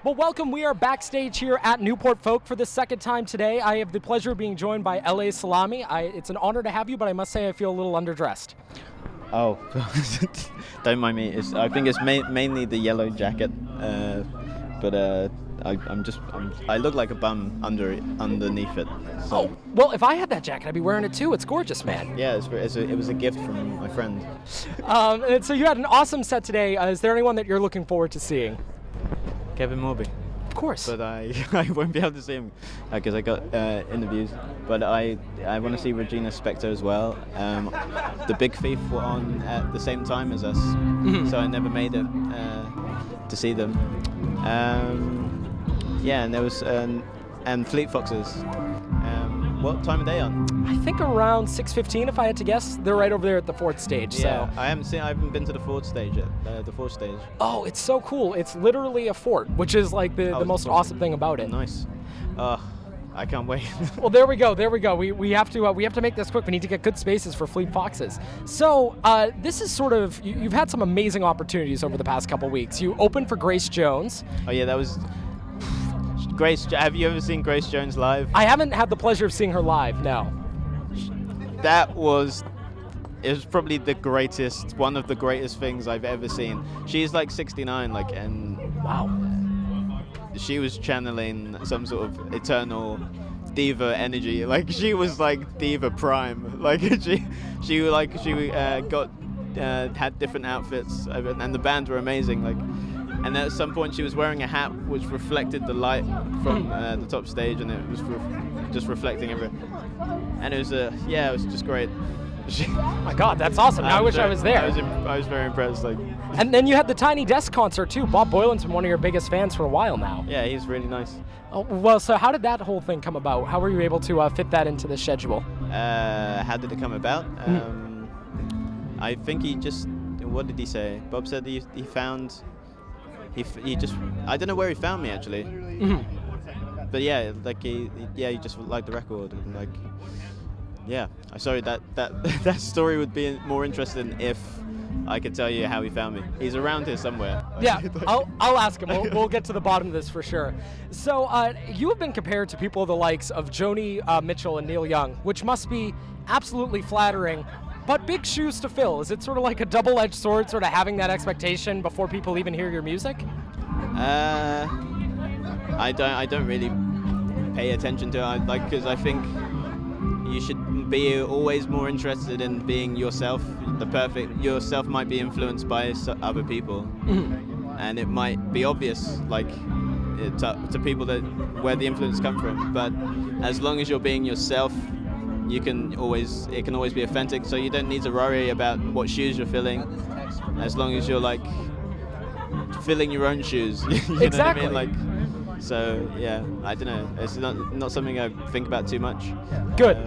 Well, welcome. We are backstage here at Newport Folk for the second time today. I have the pleasure of being joined by LA Salami. It's an honor to have you, but I must say I feel a little underdressed. Oh, don't mind me. I think it's mainly the yellow jacket, but I look like a bum underneath it. So. Oh, well, if I had that jacket, I'd be wearing it too. It's gorgeous, man. Yeah, it was a gift from my friend. And so you had an awesome set today. Is there anyone that you're looking forward to seeing? Kevin Morby. Of course. But I won't be able to see him because I got interviews. But I want to see Regina Spektor as well. The Big Thief were on at the same time as us, so I never made it to see them. Yeah, and there was and Fleet Foxes. What time are they on? I think around 6:15, if I had to guess. They're right over there at the fourth stage. Yeah, so. I haven't been to the fourth stage yet. The fourth stage. Oh, it's so cool. It's literally a fort, which is like the most awesome thing about it. Nice. I can't wait. Well, there we go. We have to make this quick. We need to get good spaces for Fleet Foxes. So this is sort of you've had some amazing opportunities over the past couple weeks. You opened for Grace Jones. Oh yeah, that was. Grace, have you ever seen Grace Jones live? I haven't had the pleasure of seeing her live, no. It was probably one of the greatest things I've ever seen. She's like 69, and wow. She was channeling some sort of eternal diva energy. Like she was like diva prime. Like she got had different outfits, and the band were amazing. Like. And at some point she was wearing a hat which reflected the light from the top stage, and it was just reflecting everything. And it was it was just great. Oh my God, that's awesome. I wish I was there. I was very impressed. Like. And then you had the Tiny Desk concert too. Bob Boilen's been one of your biggest fans for a while now. Yeah, he's really nice. Oh, well, so how did that whole thing come about? How were you able to fit that into the schedule? How did it come about? I think what did he say? Bob said he found... He just, I don't know where he found me actually, but yeah, like he just liked the record, and like, yeah. Sorry, that story would be more interesting if I could tell you how he found me. He's around here somewhere. Yeah, I'll ask him. We'll get to the bottom of this for sure. So you have been compared to people the likes of Joni Mitchell and Neil Young, which must be absolutely flattering. But big shoes to fill. Is it sort of like a double-edged sword, sort of having that expectation before people even hear your music? I don't really pay attention to it, because I think you should be always more interested in being yourself. Yourself might be influenced by other people, and it might be obvious, like to people where the influence comes from. But as long as you're being yourself, it can always be authentic, so you don't need to worry about what shoes you're filling, as long as you're like filling your own shoes. You exactly. know what I mean? Like, so yeah, I don't know. It's not something I think about too much. Good.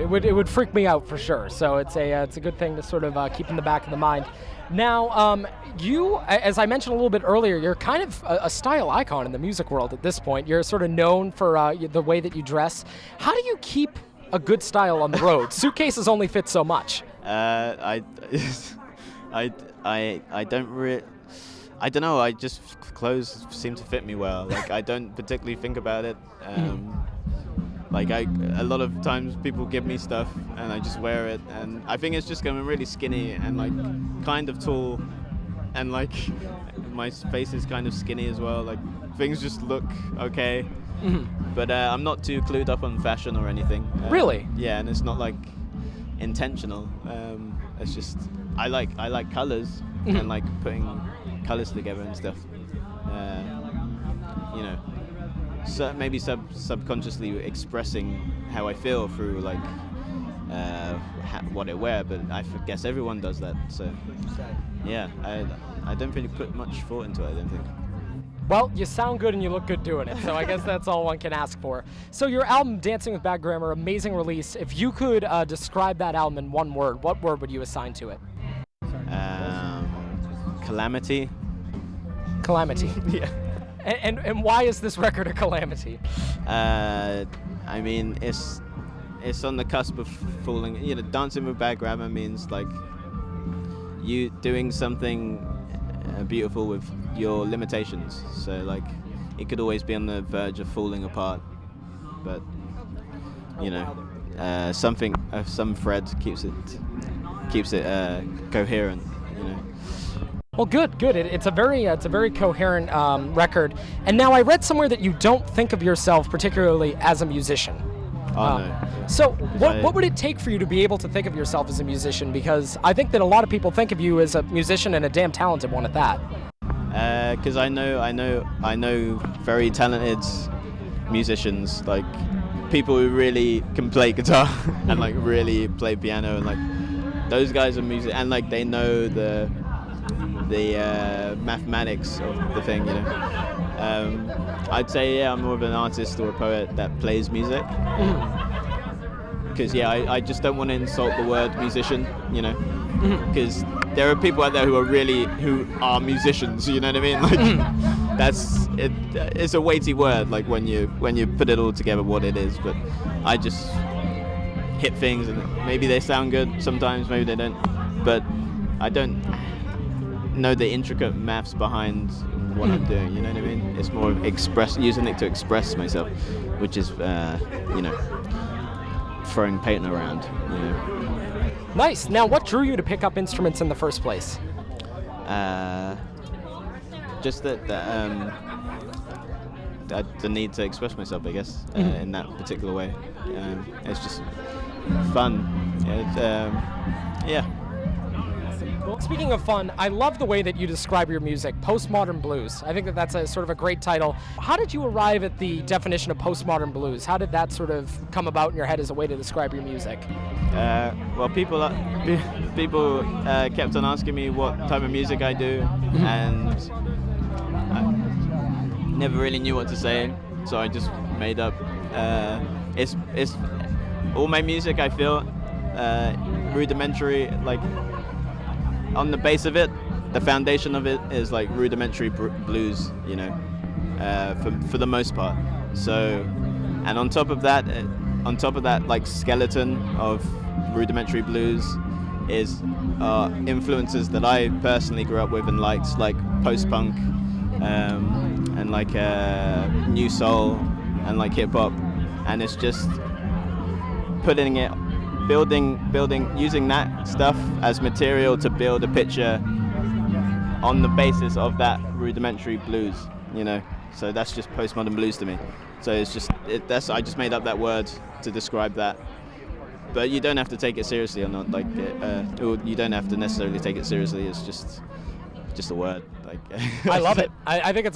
It would freak me out for sure. So it's a good thing to sort of keep in the back of the mind. Now, you, as I mentioned a little bit earlier, you're kind of a style icon in the music world at this point. You're sort of known for the way that you dress. How do you keep a good style on the road? Suitcases only fit so much. I don't know. Clothes seem to fit me well. Like I don't particularly think about it. Like a lot of times people give me stuff and I just wear it, and I think it's just I'm really skinny and like kind of tall, and like my face is kind of skinny as well. Like things just look okay. But I'm not too clued up on fashion or anything. Really? Yeah, and it's not like intentional. It's just I like colors and like putting colors together and stuff. So maybe subconsciously expressing how I feel through like what I wear. But I guess everyone does that. So yeah, I don't really put much thought into it, I don't think. Well, you sound good and you look good doing it, so I guess that's all one can ask for. So your album, Dancing with Bad Grammar, amazing release. If you could describe that album in one word, what word would you assign to it? Calamity. Calamity. Yeah. And why is this record a calamity? I mean, it's on the cusp of falling. Dancing with Bad Grammar means like you doing something beautiful with your limitations. So like it could always be on the verge of falling apart. But you know, some thread keeps it coherent. You know. Well, good. It's a very coherent record. And now I read somewhere that you don't think of yourself particularly as a musician. Oh, no. So what would it take for you to be able to think of yourself as a musician? Because I think that a lot of people think of you as a musician, and a damn talented one at that. Because I know very talented musicians, like people who really can play guitar and like really play piano, and like those guys are music, and like they know the mathematics of the thing, you know. I'd say I'm more of an artist or a poet that plays music. Because I just don't want to insult the word musician, you know. Because there are people out there who are musicians, you know what I mean? Like that's it. It's a weighty word, like when you put it all together, what it is. But I just hit things, and maybe they sound good sometimes, maybe they don't. But I don't know the intricate maths behind what I'm doing, you know what I mean? It's more of using it to express myself, which is, you know, throwing paint around, you know. Nice. Now, what drew you to pick up instruments in the first place? Just the need to express myself, I guess, in that particular way. It's just fun. Yeah. Well, speaking of fun, I love the way that you describe your music, Postmodern Blues. I think that that's a sort of a great title. How did you arrive at the definition of Postmodern Blues? How did that sort of come about in your head as a way to describe your music? Well, people kept on asking me what type of music I do, and I never really knew what to say, so I just made up. It's all my music, I feel, rudimentary, like. On the base of it, the foundation of it is like rudimentary blues, you know, for the most part. So, and on top of that, like skeleton of rudimentary blues is influences that I personally grew up with and liked, like post-punk, and like new soul and like hip hop, and it's just putting it. Building, using that stuff as material to build a picture on the basis of that rudimentary blues, you know. So that's just postmodern blues to me. So it's just I just made up that word to describe that. But you don't have to take it seriously or not. Like you don't have to necessarily take it seriously. It's just a word. Like I love it. I think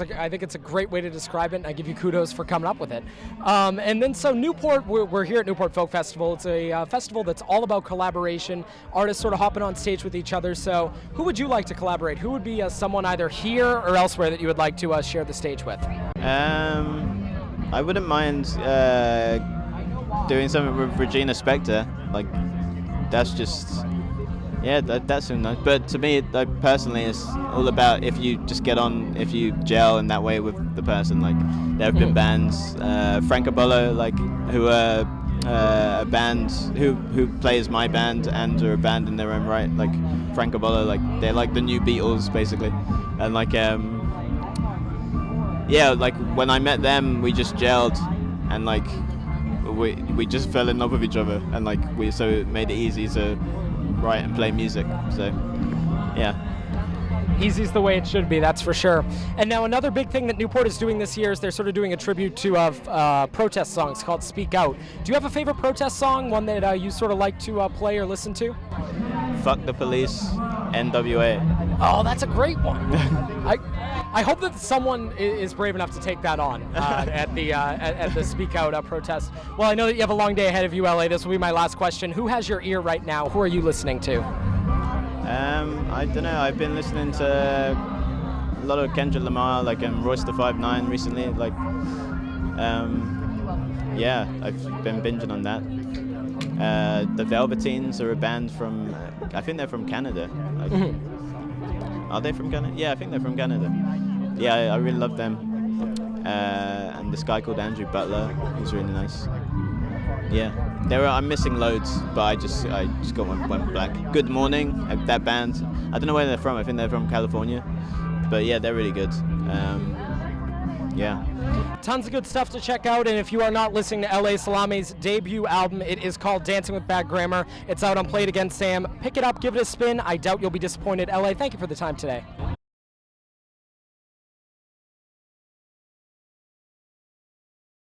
it's a great way to describe it, and I give you kudos for coming up with it. And then so Newport, we're here at Newport Folk Festival. It's a festival that's all about collaboration, artists sort of hopping on stage with each other. So who would you like to collaborate? Who would be someone either here or elsewhere that you would like to share the stage with? I wouldn't mind doing something with Regina Spektor. Like that's just. Yeah, that's so nice. But to me, like personally, it's all about if you just get on, if you gel in that way with the person. Like there have been bands, Francobolo, like who are a band who plays my band and are a band in their own right. Like Francobolo, like they're like the new Beatles basically, and like yeah, like when I met them, we just gelled, and like we just fell in love with each other, and like so it made it easy to write and play music. So yeah, easy's the way it should be, that's for sure. And now another big thing that Newport is doing this year is they're sort of doing a tribute to protest songs called Speak Out. Do you have a favorite protest song, one that you sort of like to play or listen to? Fuck the Police, N.W.A. Oh, that's a great one. I hope that someone is brave enough to take that on at the Speak Out protest. Well, I know that you have a long day ahead of you, LA. This will be my last question. Who has your ear right now? Who are you listening to? I don't know. I've been listening to a lot of Kendrick Lamar, like Royce da 5'9" recently. Like, yeah, I've been binging on that. The Velveteens are a band from, I think they're from Canada. Like, are they from Canada? Yeah, I think they're from Canada. Yeah, I really love them. And this guy called Andrew Butler, who's really nice. Yeah, I'm missing loads, but I just got one black. Good Morning, that band. I don't know where they're from. I think they're from California. But yeah, they're really good. Yeah. Tons of good stuff to check out, and if you are not listening to LA Salami's debut album, it is called Dancing with Bad Grammar. It's out on Play It Again Sam. Pick it up, give it a spin. I doubt you'll be disappointed. LA, thank you for the time today.